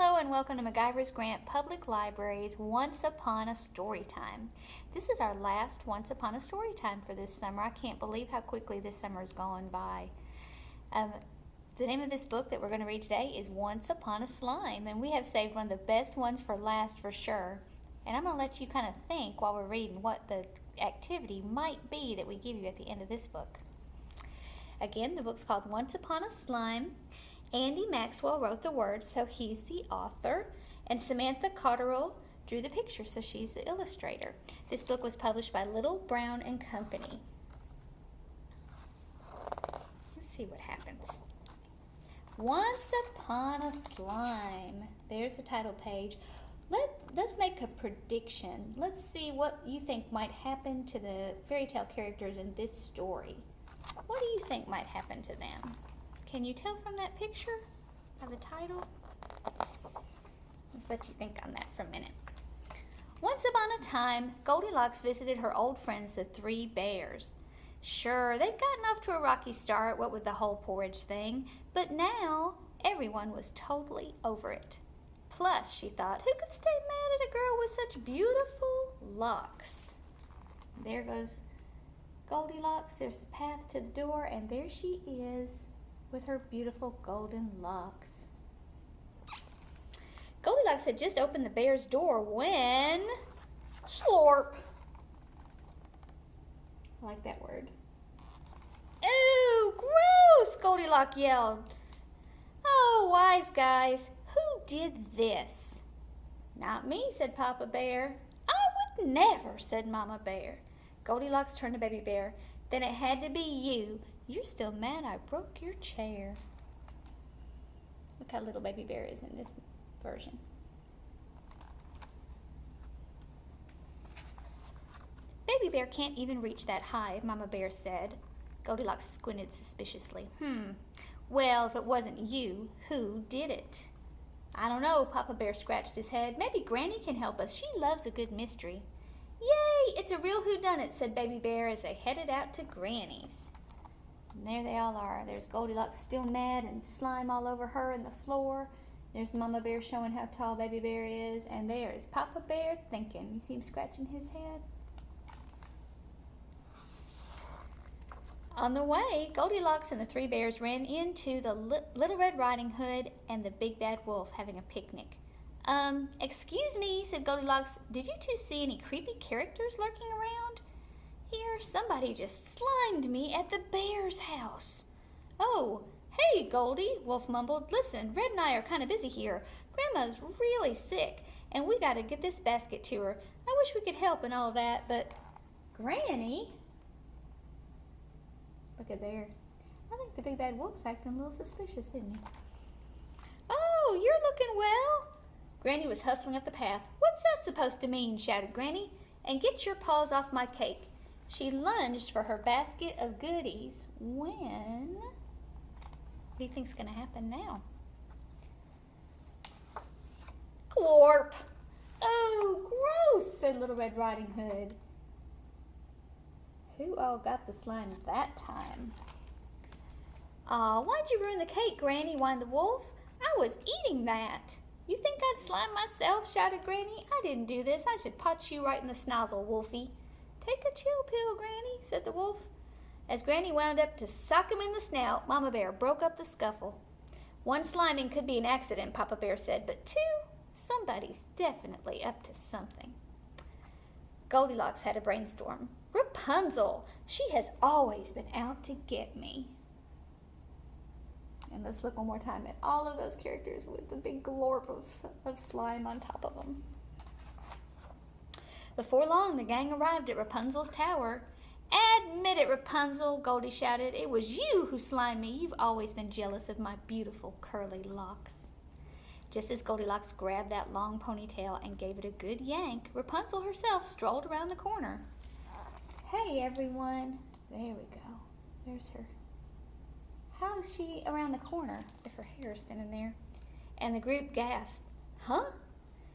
Hello and welcome to McIver's Grant Public Library's Once Upon a Storytime. This is our last Once Upon a Storytime for this summer. I can't believe how quickly this summer's gone by. The name of this book that we're going to read today is Once Upon a Slime, and we have saved one of the best ones for last for sure. And I'm going to let you kind of think while we're reading what the activity might be that we give you at the end of this book. Again, the book's called Once Upon a Slime. Andy Maxwell wrote the words, so he's the author, and Samantha Cotterill drew the picture, so she's the illustrator. This book was published by Little Brown and Company. Let's see what happens. Once Upon a Slime. There's the title page. Let's make a prediction. Let's see what you think might happen to the fairy tale characters in this story. What do you think might happen to them? Can you tell from that picture of the title? Let's let you think on that for a minute. Once upon a time, Goldilocks visited her old friends, the three bears. Sure, they'd gotten off to a rocky start, what with the whole porridge thing, but now everyone was totally over it. Plus, she thought, who could stay mad at a girl with such beautiful locks? There goes Goldilocks. There's the path to the door, and there she is with her beautiful golden locks. Goldilocks had just opened the bear's door when... Slorp! I like that word. Ooh, gross! Goldilocks yelled. Oh, wise guys, who did this? Not me, said Papa Bear. I would never, said Mama Bear. Goldilocks turned to Baby Bear. Then it had to be you. You're still mad I broke your chair. Look how little Baby Bear is in this version. Baby Bear can't even reach that high, Mama Bear said. Goldilocks squinted suspiciously. Well, if it wasn't you, who did it? I don't know, Papa Bear scratched his head. Maybe Granny can help us. She loves a good mystery. Yay, it's a real whodunit, said Baby Bear as they headed out to Granny's. And there they all are. There's Goldilocks still mad and slime all over her and the floor. There's Mama Bear showing how tall Baby Bear is. And there is Papa Bear thinking. You see him scratching his head? On the way, Goldilocks and the three bears ran into the Little Red Riding Hood and the Big Bad Wolf having a picnic. Excuse me, said Goldilocks. Did you two see any creepy characters lurking around? Here, somebody just slimed me at the bear's house. Oh, hey, Goldie, Wolf mumbled. Listen, Red and I are kind of busy here. Grandma's really sick, and we got to get this basket to her. I wish we could help and all that, but... Granny? Look at there. I think the Big Bad Wolf's acting a little suspicious, isn't he? Oh, you're looking well. Granny was hustling up the path. What's that supposed to mean? Shouted Granny. And get your paws off my cake. She lunged for her basket of goodies when... What do you think's going to happen now? Glorp! Oh, gross, said Little Red Riding Hood. Who all got the slime that time? Aw, why'd you ruin the cake, Granny? Whined the wolf. I was eating that. You think I'd slime myself? Shouted Granny. I didn't do this. I should pot you right in the snozzle, Wolfie. Take a chill pill, Granny, said the wolf. As Granny wound up to sock him in the snout, Mama Bear broke up the scuffle. One sliming could be an accident, Papa Bear said, but two, somebody's definitely up to something. Goldilocks had a brainstorm. Rapunzel! She has always been out to get me. And let's look one more time at all of those characters with the big glorp of slime on top of them. Before long, the gang arrived at Rapunzel's tower. Admit it, Rapunzel, Goldie shouted. It was you who slimed me. You've always been jealous of my beautiful curly locks. Just as Goldilocks grabbed that long ponytail and gave it a good yank, Rapunzel herself strolled around the corner. Hey, everyone. There we go. There's her. How is she around the corner if her hair is standing there? And the group gasped. Huh?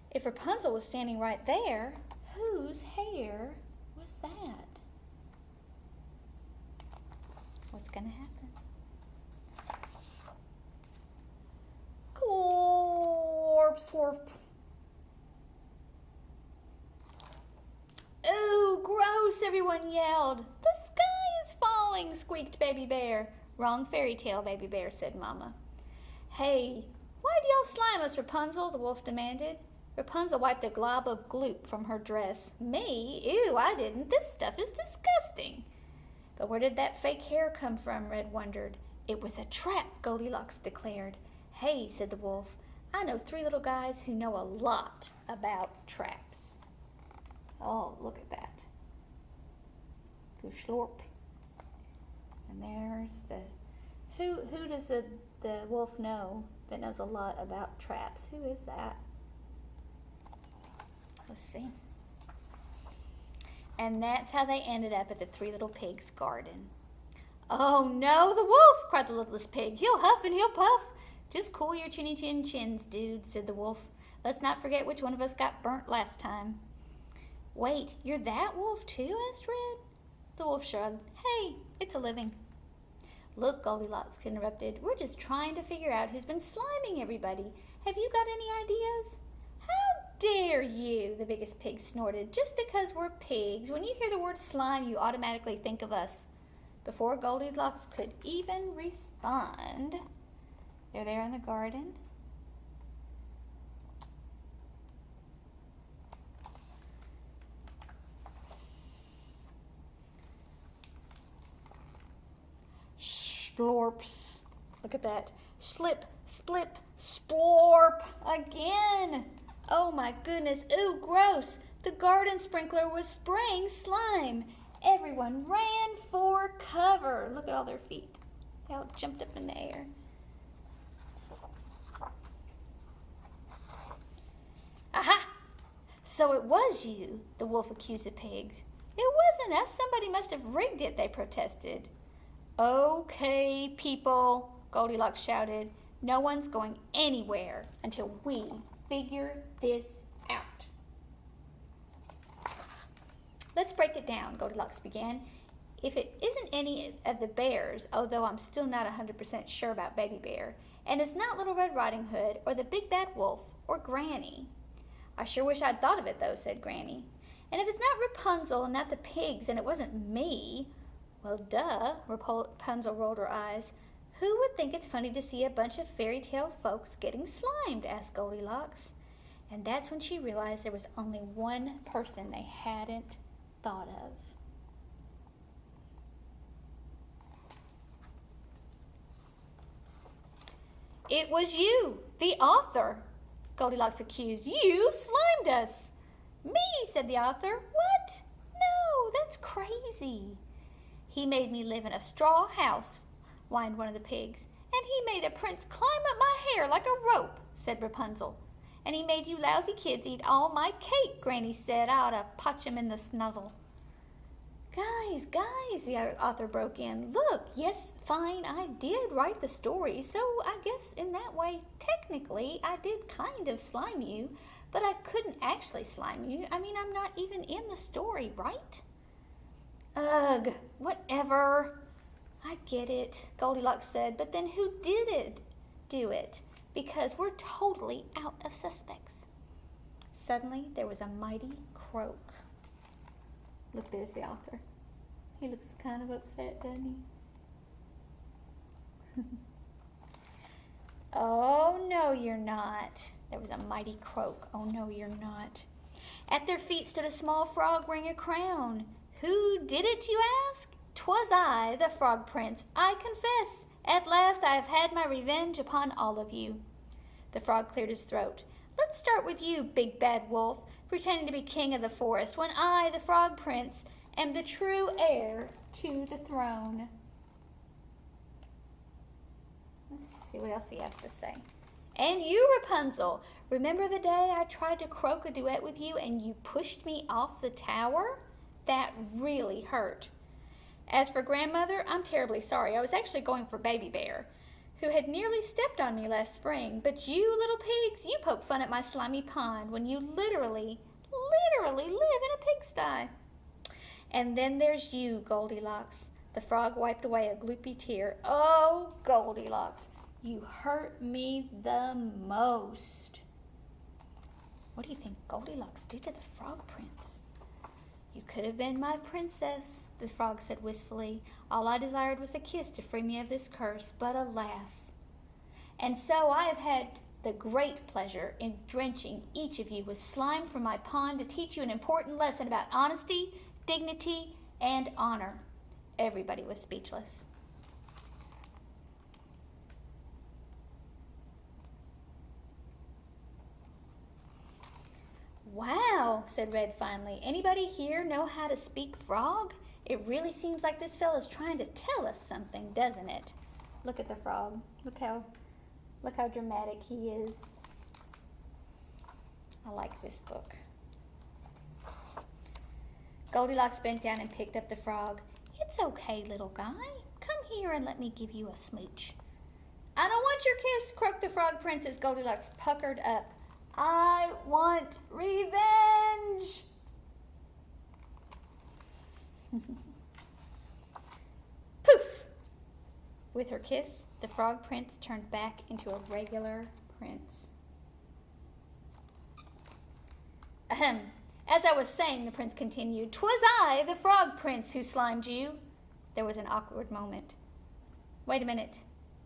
If Rapunzel was standing right there, whose hair was that? What's going to happen? Glorp! slurp. Ooh, gross, everyone yelled. The sky is falling, squeaked Baby Bear. Wrong fairy tale, Baby Bear, said Mama. Hey, why'd y'all slime us, Rapunzel? The wolf demanded. Rapunzel wiped a glob of gloop from her dress. Me? Ew, I didn't. This stuff is disgusting. But where did that fake hair come from? Red wondered. It was a trap, Goldilocks declared. Hey, said the wolf, I know 3 little guys who know a lot about traps. Oh, look at that. Go slurp. And there's the... Who does the wolf know that knows a lot about traps? Who is that? Let's see. And that's how they ended up at the 3 little pigs' garden. Oh no, the wolf, cried the littlest pig. He'll huff and he'll puff. Just cool your chinny chin chins, dude, said the wolf. Let's not forget which one of us got burnt last time. Wait, you're that wolf too? Asked Red. The wolf shrugged. Hey, it's a living. Look, Goldilocks interrupted. We're just trying to figure out who's been sliming everybody. Have you got any ideas? How dare you? The biggest pig snorted. Just because we're pigs, when you hear the word slime, you automatically think of us. Before Goldilocks could even respond, they're there in the garden. Splorps. Look at that. Slip, splip, splorp. Again. Oh my goodness. Ooh, gross. The garden sprinkler was spraying slime. Everyone ran for cover. Look at all their feet. They all jumped up in the air. Aha! So it was you, the wolf accused the pigs. It wasn't us. Somebody must have rigged it, they protested. Okay, people, Goldilocks shouted. No one's going anywhere until we figure this out. Let's break it down, Goldilocks began. If it isn't any of the bears, although I'm still not 100% sure about Baby Bear, and it's not Little Red Riding Hood or the Big Bad Wolf or Granny. I sure wish I'd thought of it, though, said Granny. And if it's not Rapunzel and not the pigs and it wasn't me, well, duh, Rapunzel rolled her eyes. Who would think it's funny to see a bunch of fairy tale folks getting slimed, asked Goldilocks. And that's when she realized there was only one person they hadn't thought of. It was you, the author, Goldilocks accused. You slimed us. Me, said the author. What? No, that's crazy. He made me live in a straw house, whined one of the pigs. And he made the prince climb up my hair like a rope, said Rapunzel. And he made you lousy kids eat all my cake, Granny said. I ought to potch him in the snuzzle. Guys, the author broke in. Look, yes, fine, I did write the story, so I guess in that way, technically, I did kind of slime you, but I couldn't actually slime you. I mean, I'm not even in the story, right? Ugh, whatever. I get it, Goldilocks said, but then who did do it? Because we're totally out of suspects. Suddenly, there was a mighty croak. Look, there's the author. He looks kind of upset, doesn't he? Oh, no, you're not. There was a mighty croak. Oh, no, you're not. At their feet stood a small frog wearing a crown. Who did it, you ask? 'Twas I, the frog prince. I confess, at last I have had my revenge upon all of you. The frog cleared his throat. Let's start with you, big bad wolf, pretending to be king of the forest, when I, the frog prince, am the true heir to the throne. Let's see what else he has to say. And you, Rapunzel, remember the day I tried to croak a duet with you and you pushed me off the tower? That really hurt. As for grandmother, I'm terribly sorry. I was actually going for Baby Bear, who had nearly stepped on me last spring. But you little pigs, you poke fun at my slimy pond when you literally live in a pigsty. And then there's you, Goldilocks. The frog wiped away a gloopy tear. Oh, Goldilocks, you hurt me the most. What do you think Goldilocks did to the Frog Prince? You could have been my princess, the frog said wistfully. All I desired was a kiss to free me of this curse, but alas. And so I have had the great pleasure in drenching each of you with slime from my pond to teach you an important lesson about honesty, dignity, and honor. Everybody was speechless. Wow, said Red finally. Anybody here know how to speak frog? It really seems like this fella's trying to tell us something, doesn't it? Look at the frog. Look how dramatic he is. I like this book. Goldilocks bent down and picked up the frog. It's okay, little guy. Come here and let me give you a smooch. I don't want your kiss, croaked the Frog Prince as Goldilocks puckered up. I want revenge. Poof! With her kiss, the Frog Prince turned back into a regular prince. Ahem. As I was saying, the prince continued, 'twas I, the Frog Prince, who slimed you. There was an awkward moment. Wait a minute.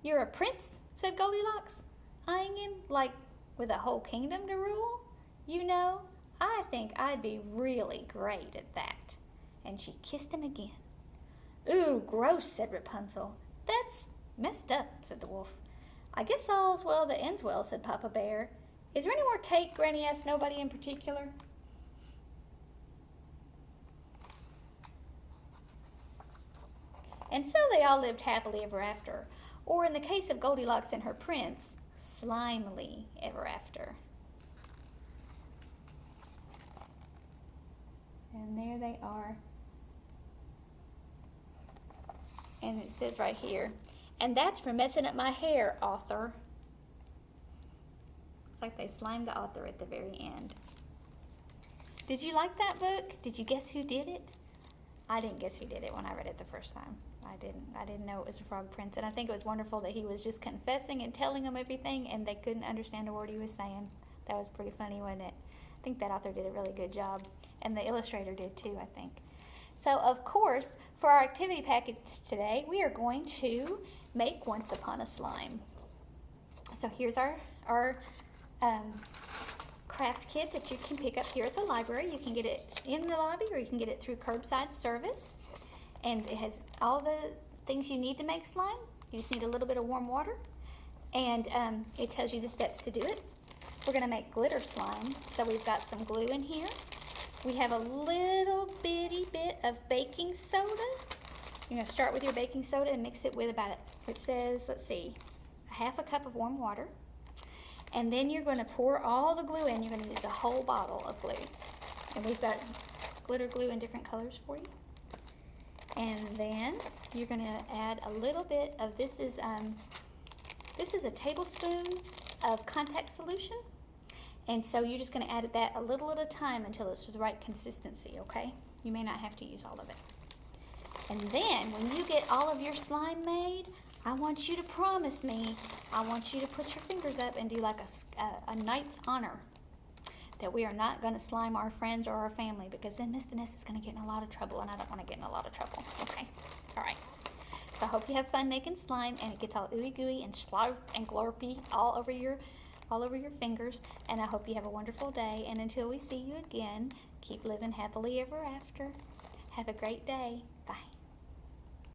You're a prince? Said Goldilocks, eyeing him like with a whole kingdom to rule. You know, I think I'd be really great at that. And she kissed him again. Ooh, gross, said Rapunzel. That's messed up, said the wolf. I guess all's well that ends well, said Papa Bear. Is there any more cake? Granny asked nobody in particular. And so they all lived happily ever after, or in the case of Goldilocks and her prince, slimily ever after. And there they are. And it says right here, and that's for messing up my hair, author. Looks like they slimed the author at the very end. Did you like that book? Did you guess who did it? I didn't guess who did it when I read it the first time. I didn't know it was a Frog Prince, and I think it was wonderful that he was just confessing and telling them everything, and they couldn't understand a word he was saying. That was pretty funny, wasn't it? I think that author did a really good job, and the illustrator did too, I think. So, of course, for our activity package today, we are going to make Once Upon a Slime. So here's our craft kit that you can pick up here at the library. You can get it in the lobby, or you can get it through curbside service. And it has all the things you need to make slime. You just need a little bit of warm water. And it tells you the steps to do it. We're going to make glitter slime. So we've got some glue in here. We have a little bitty bit of baking soda. You're going to start with your baking soda and mix it with about, it says, let's see, a half a cup of warm water. And then you're going to pour all the glue in. You're going to use a whole bottle of glue. And we've got glitter glue in different colors for you. And then you're going to add a little bit of, this is a tablespoon of contact solution. And so you're just going to add that a little at a time until it's the right consistency, okay? You may not have to use all of it. And then when you get all of your slime made, I want you to promise me, I want you to put your fingers up and do like a knight's honor. That we are not going to slime our friends or our family, because then Miss Vanessa's going to get in a lot of trouble, and I don't want to get in a lot of trouble. Okay? All right. So I hope you have fun making slime, and it gets all ooey gooey and slurp and glorpy all over your fingers. And I hope you have a wonderful day. And until we see you again, keep living happily ever after. Have a great day. Bye.